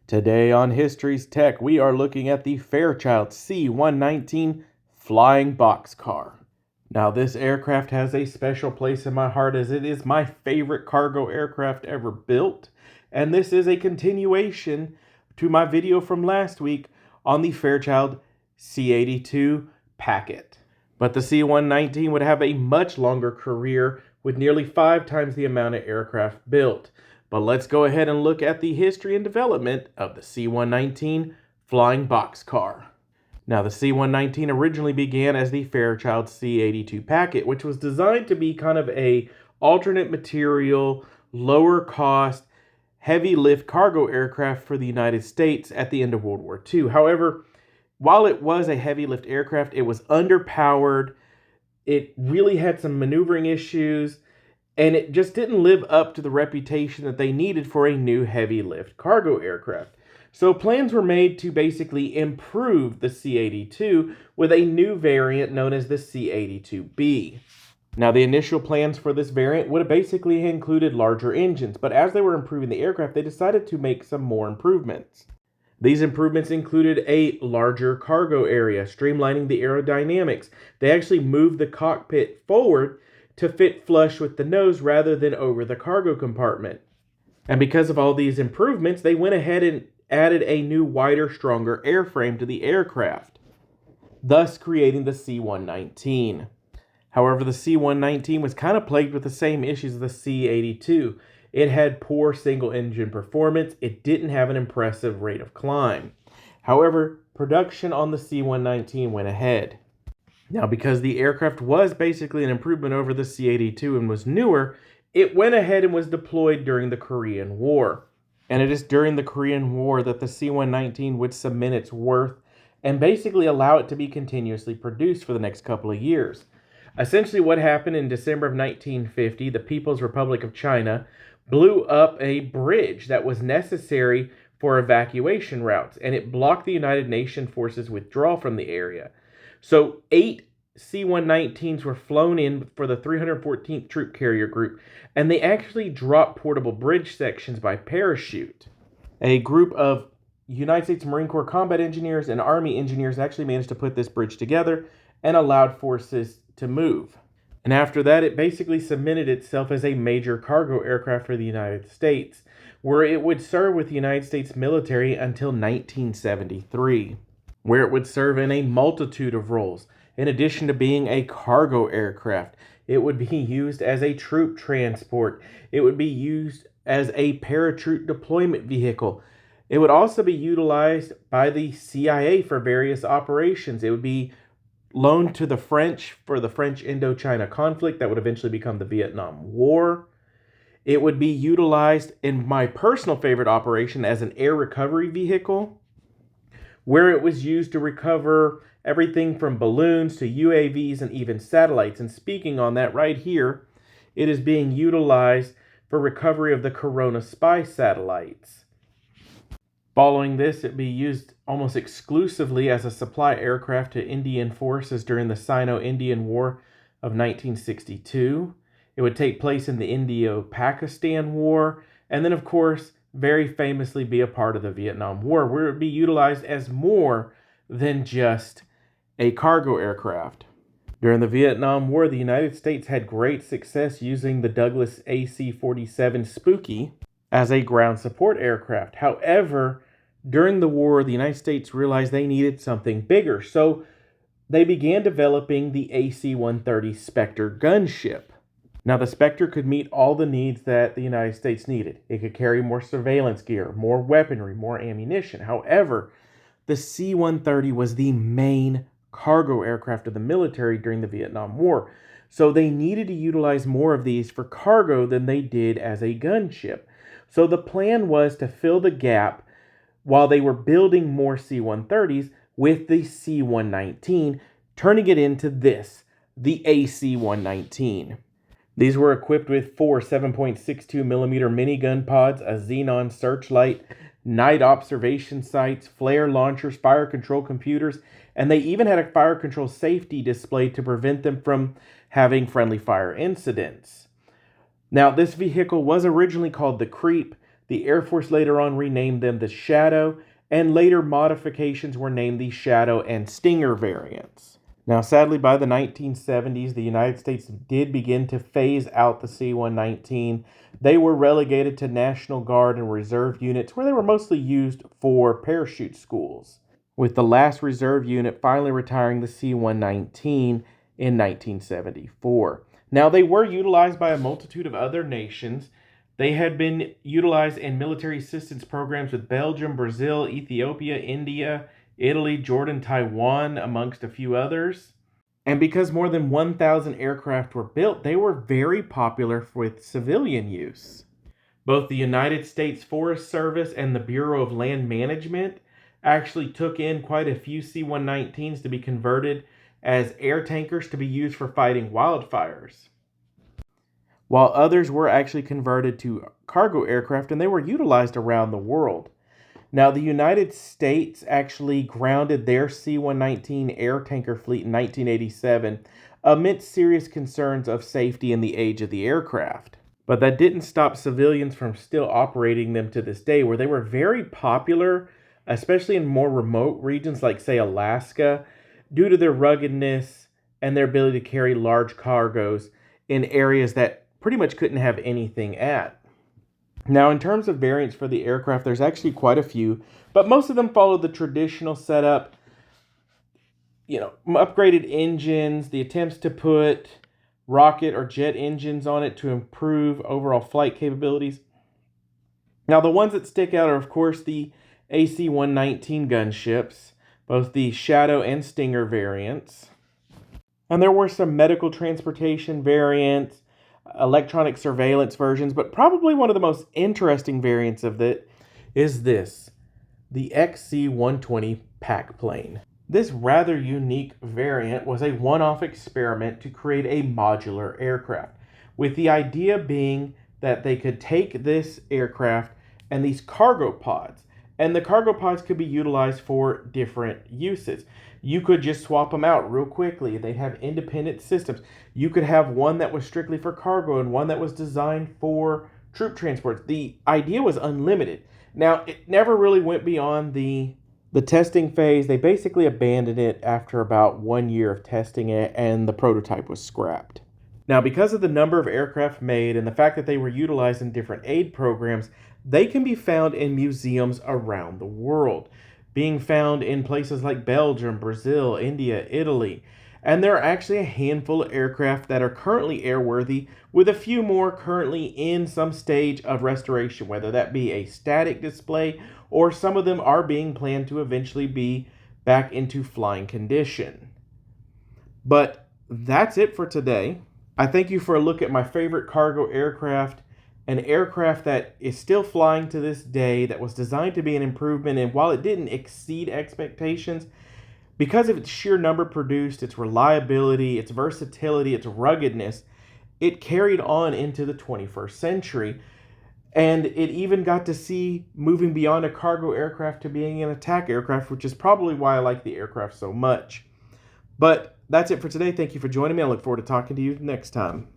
Today on History's Tech, we are looking at the Fairchild C-119 flying boxcar. Now, this aircraft has a special place in my heart as it is my favorite cargo aircraft ever built, and this is a continuation to my video from last week on the Fairchild C-82 Packet. But the C-119 would have a much longer career with nearly 5 times the amount of aircraft built. But let's go ahead and look at the history and development of the C-119 flying boxcar. Now, the C-119 originally began as the Fairchild C-82 Packet, which was designed to be kind of a alternate material, lower cost, heavy lift cargo aircraft for the United States at the end of World War II. However, while it was a heavy lift aircraft, it was underpowered. It really had some maneuvering issues, and it just didn't live up to the reputation that they needed for a new heavy lift cargo aircraft. So plans were made to basically improve the C-82 with a new variant known as the C-82B. Now, the initial plans for this variant would have basically included larger engines, but as they were improving the aircraft, they decided to make some more improvements. These improvements included a larger cargo area, streamlining the aerodynamics. They actually moved the cockpit forward to fit flush with the nose rather than over the cargo compartment. And because of all these improvements, they went ahead and added a new, wider, stronger airframe to the aircraft, thus creating the C-119. However, the C-119 was kind of plagued with the same issues as the C-82. It had poor single-engine performance. It didn't have an impressive rate of climb. However, production on the C-119 went ahead. Now, because the aircraft was basically an improvement over the C-82 and was newer, it went ahead and was deployed during the Korean War. And it is during the Korean War that the C-119 would cement its worth and basically allow it to be continuously produced for the next couple of years. Essentially, what happened in December of 1950, the People's Republic of China blew up a bridge that was necessary for evacuation routes, and it blocked the United Nations forces' withdrawal from the area. So 8 C-119s were flown in for the 314th Troop Carrier Group, and they actually dropped portable bridge sections by parachute. A group of United States Marine Corps combat engineers and Army engineers actually managed to put this bridge together and allowed forces to move. And after that, it basically cemented itself as a major cargo aircraft for the United States, where it would serve with the United States military until 1973. Where it would serve in a multitude of roles. In addition to being a cargo aircraft, it would be used as a troop transport. It would be used as a paratroop deployment vehicle. It would also be utilized by the CIA for various operations. It would be loaned to the French for the French Indochina conflict that would eventually become the Vietnam War. It would be utilized in my personal favorite operation as an air recovery vehicle, where it was used to recover everything from balloons to UAVs and even satellites. And speaking on that right here, it is being utilized for recovery of the Corona spy satellites. Following this, it'd be used almost exclusively as a supply aircraft to Indian forces during the Sino-Indian War of 1962. It would take place in the Indio-Pakistan War, and then, of course, very famously be a part of the Vietnam War, where it would be utilized as more than just a cargo aircraft. During the Vietnam War, the United States had great success using the Douglas AC-47 Spooky as a ground support aircraft. However, during the war, the United States realized they needed something bigger, so they began developing the AC-130 Spectre gunship. Now, the Spectre could meet all the needs that the United States needed. It could carry more surveillance gear, more weaponry, more ammunition. However, the C-130 was the main cargo aircraft of the military during the Vietnam War. So they needed to utilize more of these for cargo than they did as a gunship. So the plan was to fill the gap while they were building more C-130s with the C-119, turning it into this, the AC-119. These were equipped with 4 7.62 millimeter minigun pods, a xenon searchlight, night observation sights, flare launchers, fire control computers, and they even had a fire control safety display to prevent them from having friendly fire incidents. Now, this vehicle was originally called the Creep. The Air Force later on renamed them the Shadow, and later modifications were named the Shadow and Stinger variants. Now, sadly, by the 1970s, the United States did begin to phase out the C-119. They were relegated to National Guard and Reserve units, where they were mostly used for parachute schools, with the last reserve unit finally retiring the C-119 in 1974. Now, they were utilized by a multitude of other nations. They had been utilized in military assistance programs with Belgium, Brazil, Ethiopia, India, Italy, Jordan, Taiwan, amongst a few others. And because more than 1,000 aircraft were built, they were very popular with civilian use. Both the United States Forest Service and the Bureau of Land Management actually took in quite a few C-119s to be converted as air tankers to be used for fighting wildfires, while others were actually converted to cargo aircraft, and they were utilized around the world. Now, the United States actually grounded their C-119 air tanker fleet in 1987 amidst serious concerns of safety and the age of the aircraft. But that didn't stop civilians from still operating them to this day, where they were very popular, especially in more remote regions like, say, Alaska, due to their ruggedness and their ability to carry large cargoes in areas that pretty much couldn't have anything at. Now, in terms of variants for the aircraft, there's actually quite a few, but most of them follow the traditional setup. Upgraded engines, the attempts to put rocket or jet engines on it to improve overall flight capabilities. Now, the ones that stick out are, of course, the AC-119 gunships, both the Shadow and Stinger variants. And there were some medical transportation variants, electronic surveillance versions, but probably one of the most interesting variants of it is this, the XC-120 pack plane. This rather unique variant was a one-off experiment to create a modular aircraft, with the idea being that they could take this aircraft and these cargo pods, and the cargo pods could be utilized for different uses. You could just swap them out real quickly. They'd have independent systems. You could have one that was strictly for cargo and one that was designed for troop transports. The idea was unlimited. Now, it never really went beyond the testing phase. They basically abandoned it after about 1 year of testing it, and the prototype was scrapped. Now, because of the number of aircraft made and the fact that they were utilized in different aid programs, they can be found in museums around the world, being found in places like Belgium, Brazil, India, Italy. And there are actually a handful of aircraft that are currently airworthy, with a few more currently in some stage of restoration, whether that be a static display or some of them are being planned to eventually be back into flying condition. But that's it for today. I thank you for a look at my favorite cargo aircraft, an aircraft that is still flying to this day, that was designed to be an improvement, and while it didn't exceed expectations, because of its sheer number produced, its reliability, its versatility, its ruggedness, it carried on into the 21st century, and it even got to see moving beyond a cargo aircraft to being an attack aircraft, which is probably why I like the aircraft so much. But that's it for today. Thank you for joining me. I look forward to talking to you next time.